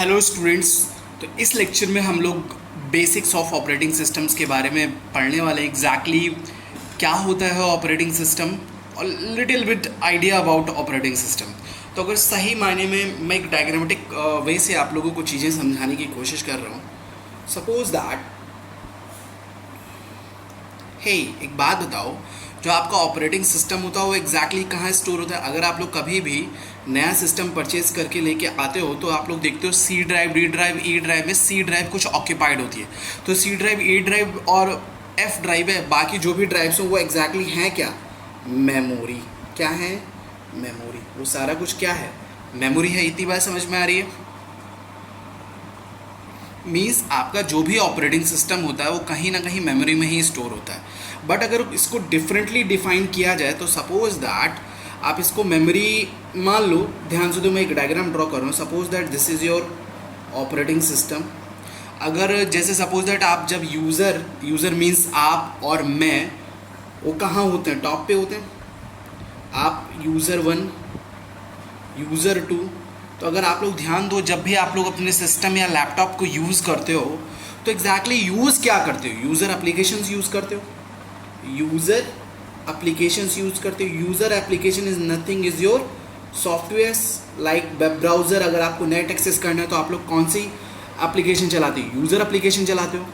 Hello students. तो इस lecture में हम लोग बेसिक्स ऑफ ऑपरेटिंग सिस्टम्स के बारे में पढ़ने वाले एग्जैक्टली क्या होता है ऑपरेटिंग सिस्टम और little bit idea about operating system. तो अगर सही मायने में मैं एक डायग्रामेटिक वे से आप लोगों को चीज़ें समझाने की कोशिश कर रहा हूँ। सपोज दैट एक बात बताओ, जो आपका ऑपरेटिंग सिस्टम होता है वो एग्जैक्टली कहाँ स्टोर होता है। अगर आप लोग कभी भी नया सिस्टम परचेज करके लेके आते हो तो आप लोग देखते हो C drive, D drive, E drive में सी ड्राइव कुछ ऑक्यूपाइड होती है। तो सी ड्राइव, ई ड्राइव और एफ ड्राइव है, बाकी जो भी ड्राइव्स हो वो एग्जैक्टली हैं क्या? मेमोरी। क्या है? मेमोरी। वो सारा कुछ क्या है? मेमोरी है। इतनी बात समझ में आ रही है? मीन्स आपका जो भी ऑपरेटिंग सिस्टम होता है वो कहीं ना कहीं मेमोरी में ही स्टोर होता है। बट अगर इसको डिफरेंटली डिफाइन किया जाए तो सपोज दैट आप इसको मेमोरी मान लो। ध्यान से, तो मैं एक डायग्राम ड्रॉ कर रहा हूँ। Suppose that this is your operating system. अगर जैसे सपोज दैट आप जब यूज़र मीन्स आप और मैं, वो कहाँ होते हैं? टॉप पे होते हैं। आप यूज़र 1, यूज़र 2। तो अगर आप लोग ध्यान दो, जब भी आप लोग अपने सिस्टम या लैपटॉप को यूज़ करते हो तो एग्जैक्टली यूज़ क्या करते हो? यूज़र एप्लीकेशंस यूज़ करते हो। यूज़र एप्लीकेशंस यूज़ करते हो। User application is nothing is your softwares like web browser. अगर आपको नेट एक्सेस करना है तो आप लोग कौन सी एप्लीकेशन चलाते हो? यूज़र एप्लीकेशन चलाते हो।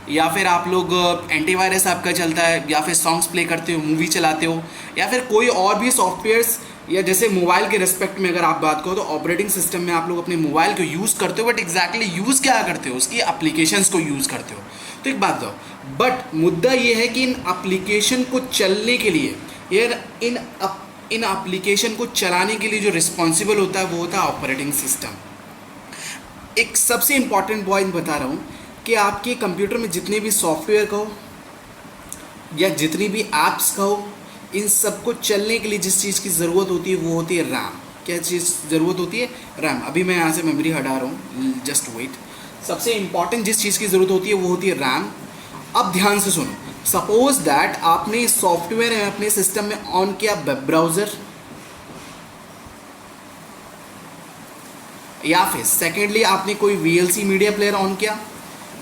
या फिर आप लोग एंटीवायरस आपका चलता है, या फिर सॉन्ग्स प्ले करते हो, मूवी चलाते हो, या फिर कोई और भी सॉफ्टवेयर्स। या जैसे मोबाइल के रिस्पेक्ट में अगर आप बात करो तो ऑपरेटिंग सिस्टम में आप लोग अपने मोबाइल को यूज़ करते हो, बट एग्जैक्टली यूज़ क्या करते हो? उसकी एप्लीकेशंस को यूज़ करते हो। तो एक बात दो, बट मुद्दा ये है कि इन एप्लीकेशन को चलने के लिए, यार इन एप्लीकेशन को चलाने के लिए जो रिस्पॉन्सिबल होता है वो होता है ऑपरेटिंग सिस्टम। एक सबसे इम्पॉर्टेंट पॉइंट बता रहा हूँ कि आपके कंप्यूटर में जितने भी सॉफ्टवेयर कहो या जितनी भी ऐप्स कहो, इन सबको चलने के लिए जिस चीज़ की ज़रूरत होती है वो होती है रैम। क्या चीज़ ज़रूरत होती है? रैम। अभी मैं यहाँ से मेमोरी हटा रहा हूँ, जस्ट वेट। सबसे इम्पॉर्टेंट जिस चीज़ की ज़रूरत होती है वो होती है रैम। अब ध्यान से सुनो। सपोज दैट आपने सॉफ्टवेयर है अपने सिस्टम में ऑन किया, वेब ब्राउज़र, या फिर सेकेंडली आपने कोई VLC मीडिया प्लेयर ऑन किया,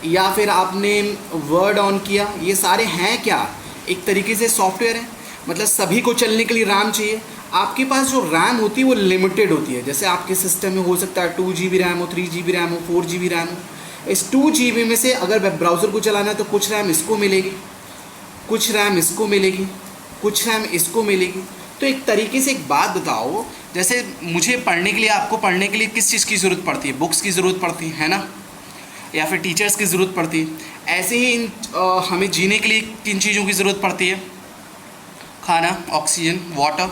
या फिर आपने वर्ड ऑन किया। ये सारे हैं क्या? एक तरीके से सॉफ्टवेयर है। मतलब सभी को चलने के लिए रैम चाहिए। आपके पास जो रैम होती है वो लिमिटेड होती है। जैसे आपके सिस्टम में हो सकता है 2 GB रैम हो, 3 GB रैम हो, 4 GB रैम हो। इस 2 GB में से अगर वेब ब्राउज़र को चलाना है तो कुछ रैम इसको मिलेगी, कुछ रैम इसको मिलेगी, कुछ रैम इसको मिलेगी। तो एक तरीके से एक बात बताओ, जैसे मुझे पढ़ने के लिए, आपको पढ़ने के लिए किस चीज़ की ज़रूरत पड़ती है? बुक्स की ज़रूरत पड़ती है ना, या फिर टीचर्स की ज़रूरत पड़ती है। ऐसे ही हमें जीने के लिए किन चीज़ों की ज़रूरत पड़ती है? खाना, ऑक्सीजन, वाटर।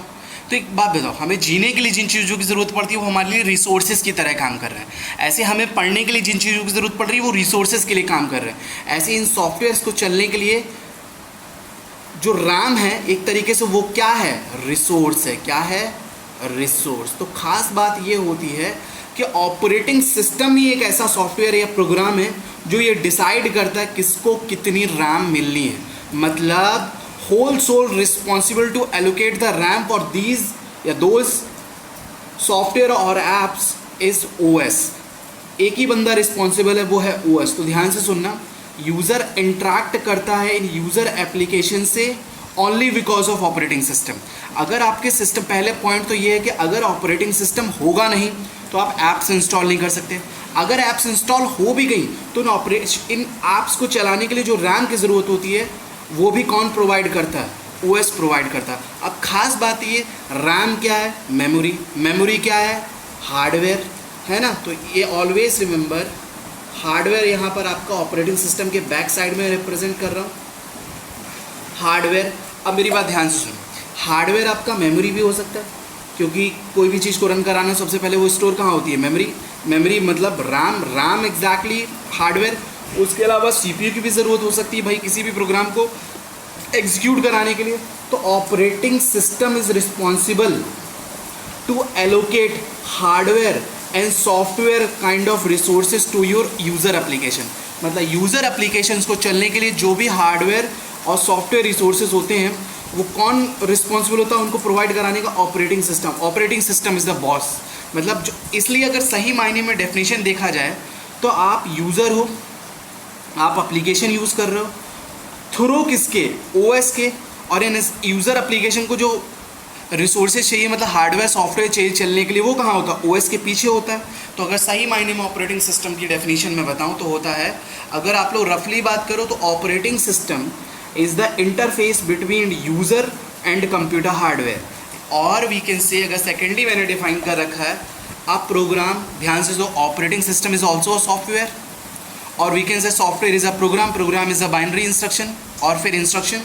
तो एक बात बताओ, हमें जीने के लिए जिन चीज़ों की ज़रूरत पड़ती है वो हमारे लिए रिसोर्सेज की तरह काम कर रहे हैं। ऐसे हमें पढ़ने के लिए जिन चीज़ों की ज़रूरत पड़ रही है वो रिसोर्सेज के लिए काम कर रहे हैं। ऐसे इन सॉफ्टवेयर्स को चलने के लिए जो रैम है एक तरीके से वो क्या है? रिसोर्स है। क्या है? रिसोर्स। तो खास बात ये होती है कि ऑपरेटिंग सिस्टम ही एक ऐसा सॉफ्टवेयर या प्रोग्राम है जो ये डिसाइड करता है किसको कितनी रैम मिलनी है। मतलब whole sole responsible to allocate the RAM for these या दोज सॉफ्टवेयर और एप्स इज OS। एक ही बंदा रिस्पॉन्सिबल है, वो है OS। तो ध्यान से सुनना, यूज़र इंटरैक्ट करता है इन यूज़र एप्लीकेशन से only because of operating system. अगर आपके सिस्टम, पहले पॉइंट तो ये है कि अगर ऑपरेटिंग सिस्टम होगा नहीं तो आप ऐप्स इंस्टॉल नहीं कर सकते। अगर ऐप्स इंस्टॉल हो भी गई तो इन ऐप्स को चलाने के लिए जो रैम की ज़रूरत होती है वो भी कौन प्रोवाइड करता है? OS प्रोवाइड करता है। अब खास बात ये, रैम क्या है? मेमोरी। मेमोरी क्या है? हार्डवेयर, है ना। तो ये ऑलवेज रिमेंबर, हार्डवेयर यहाँ पर आपका ऑपरेटिंग सिस्टम के बैक साइड में रिप्रेजेंट कर रहा हूँ, हार्डवेयर। अब मेरी बात ध्यान से सुनो, हार्डवेयर आपका मेमोरी भी हो सकता है, क्योंकि कोई भी चीज़ को रन कराना सबसे पहले वो स्टोर कहाँ होती है? मेमोरी। मेमोरी मतलब रैम। RAM exactly hardware. उसके अलावा CPU की भी ज़रूरत हो सकती है भाई, किसी भी प्रोग्राम को एग्जीक्यूट कराने के लिए। तो operating system is responsible to allocate hardware and software kind of resources to your user application. मतलब यूज़र एप्लीकेशंस को चलने के लिए जो भी हार्डवेयर और सॉफ्टवेयर रिसोर्सेज होते हैं वो कौन रिस्पॉन्सिबल होता है उनको प्रोवाइड कराने का? Operating system. Operating system is the boss. मतलब जो, इसलिए अगर सही मायने में डेफिनेशन देखा जाए तो आप यूज़र हो, आप एप्लीकेशन यूज़ कर रहे हो थ्रू किसके, ओएस के, और इन यूज़र एप्लीकेशन को जो रिसोर्सेज चाहिए मतलब हार्डवेयर सॉफ्टवेयर चाहिए चलने के लिए, वो कहाँ होता है, ओएस के पीछे होता है। तो अगर सही मायने में ऑपरेटिंग सिस्टम की डेफिनेशन में बताऊँ तो होता है, अगर आप लोग रफली बात करो तो operating system is the interface between user and computer hardware, और वी कैन से अगर सेकेंडली मैंने डिफाइन कर रखा है आप प्रोग्राम, ध्यान से, जो operating system is also a software, और we can say software is a program, program is a binary instruction, और फिर instruction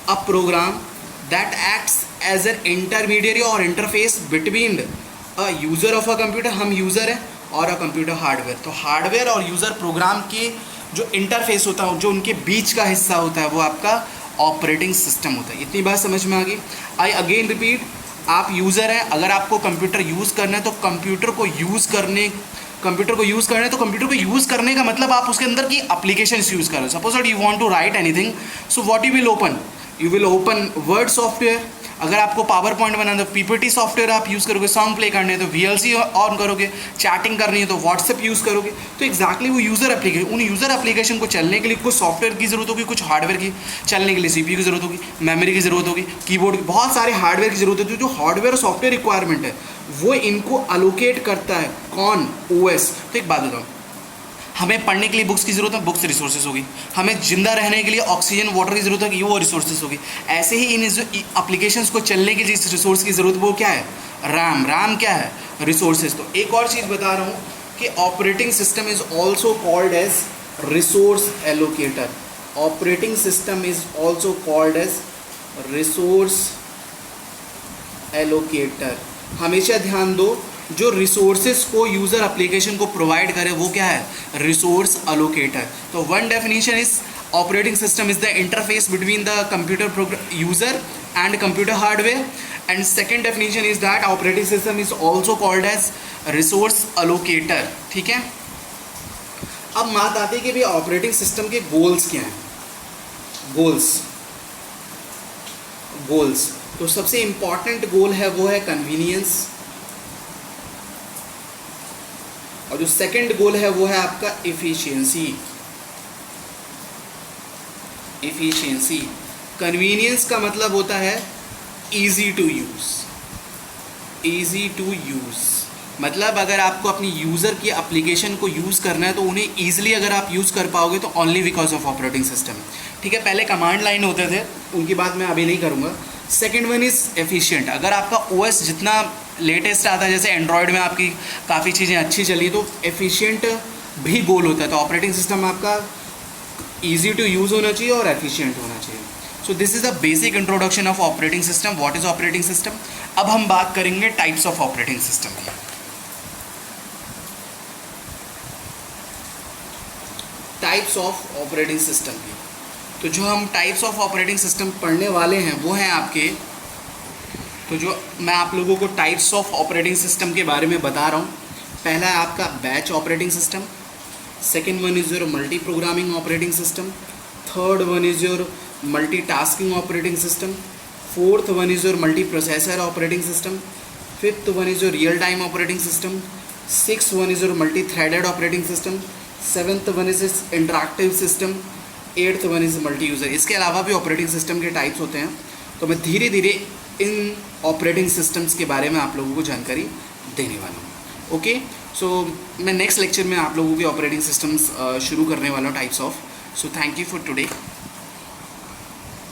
a program that acts as an intermediate और interface between a user of a computer, हम user हैं, और a computer hardware. तो hardware और user program के जो इंटरफेस होता है, जो उनके बीच का हिस्सा होता है, वो आपका ऑपरेटिंग सिस्टम होता है। इतनी बात समझ में आ गई। आई अगेन रिपीट, आप यूज़र हैं, अगर आपको कंप्यूटर यूज़ करना है तो कंप्यूटर को यूज़ करने का मतलब आप उसके अंदर की एप्लीकेशंस यूज़ कर रहे हो। Suppose that you want to write anything, so what you will open word software. अगर आपको पावर पॉइंट बनाना है तो पीपीटी सॉफ्टवेयर आप यूज़ करोगे, सॉन्ग प्ले करने है तो वीएलसी ऑन करोगे, चैटिंग करनी है तो व्हाट्सएप यूज़ करोगे। तो एक्जैक्टली वो यूज़र एप्लीकेशन, उन यूज़र एप्लीकेशन को चलने के लिए कुछ सॉफ्टवेयर की ज़रूरत होगी, कुछ हार्डवेयर की, चलने के लिए सीपीयू की ज़रूरत होगी, मेमोरी की ज़रूरत होगी, कीबोर्ड की, बहुत सारे हार्डवेयर की ज़रूरत होती है। जो हार्डवेयर और सॉफ्टवेयर रिक्वायरमेंट है वो इनको अलोकेट करता है कौन, ओएस। तो एक बात बताऊँ, हमें पढ़ने के लिए बुक्स की ज़रूरत है, बुक्स रिसोर्सेज होगी, हमें जिंदा रहने के लिए ऑक्सीजन वाटर की ज़रूरत है, वो रिसोर्सेज होगी। ऐसे ही इन एप्लीकेशंस को चलने के जिस रिसोर्स की ज़रूरत वो क्या है, रैम। रैम क्या है, रिसोर्सेज। तो एक और चीज़ बता रहा हूँ कि operating system is also called as resource allocator. Operating system is also called as resource allocator. हमेशा ध्यान दो, जो रिसोर्सेज को यूज़र एप्लीकेशन को प्रोवाइड करे वो क्या है, रिसोर्स अलोकेटर। तो one definition is operating system is the interface between the computer user and computer hardware, and second definition is that operating system is also called as resource allocator. ठीक है, अब बात आती है कि भाई ऑपरेटिंग सिस्टम के गोल्स क्या हैं। गोल्स तो सबसे इंपॉर्टेंट गोल है वो है कन्वीनियंस, और जो सेकंड गोल है वो है आपका इफ़िशियंसी। कन्वीनियंस का मतलब होता है इजी टू यूज़। मतलब अगर आपको अपनी यूज़र की एप्लीकेशन को यूज़ करना है तो उन्हें ईजिली अगर आप यूज़ कर पाओगे तो only because of operating system. ठीक है, पहले कमांड लाइन होते थे, उनकी बात मैं अभी नहीं करूँगा। Second one is efficient. अगर आपका ओएस जितना लेटेस्ट आता है, जैसे एंड्रॉयड में आपकी काफ़ी चीज़ें अच्छी चली, तो एफिशिएंट भी गोल होता है। तो ऑपरेटिंग सिस्टम आपका ईजी टू यूज़ होना चाहिए और एफिशिएंट होना चाहिए। So this is the basic introduction of operating system. What is operating system. अब हम बात करेंगे टाइप्स ऑफ ऑपरेटिंग सिस्टम की। टाइप्स ऑफ ऑपरेटिंग सिस्टम की, तो जो हम टाइप्स ऑफ ऑपरेटिंग सिस्टम पढ़ने वाले हैं वो हैं आपके, तो जो मैं आप लोगों को टाइप्स ऑफ ऑपरेटिंग सिस्टम के बारे में बता रहा हूँ, पहला है आपका batch operating system, second one is your multi programming operating system, third one is your multi tasking operating system, fourth one is your multi processor operating system, fifth one is your real time operating system, six one is your multi threaded operating system, seventh one is interactive system, eighth one is multi user. इसके अलावा भी operating system के types होते हैं, तो मैं धीरे धीरे इन ऑपरेटिंग सिस्टम्स के बारे में आप लोगों को जानकारी देने वाला हूँ। ओके, सो मैं नेक्स्ट लेक्चर में आप लोगों के ऑपरेटिंग सिस्टम्स शुरू करने वाला हूँ, types of. So thank you for today.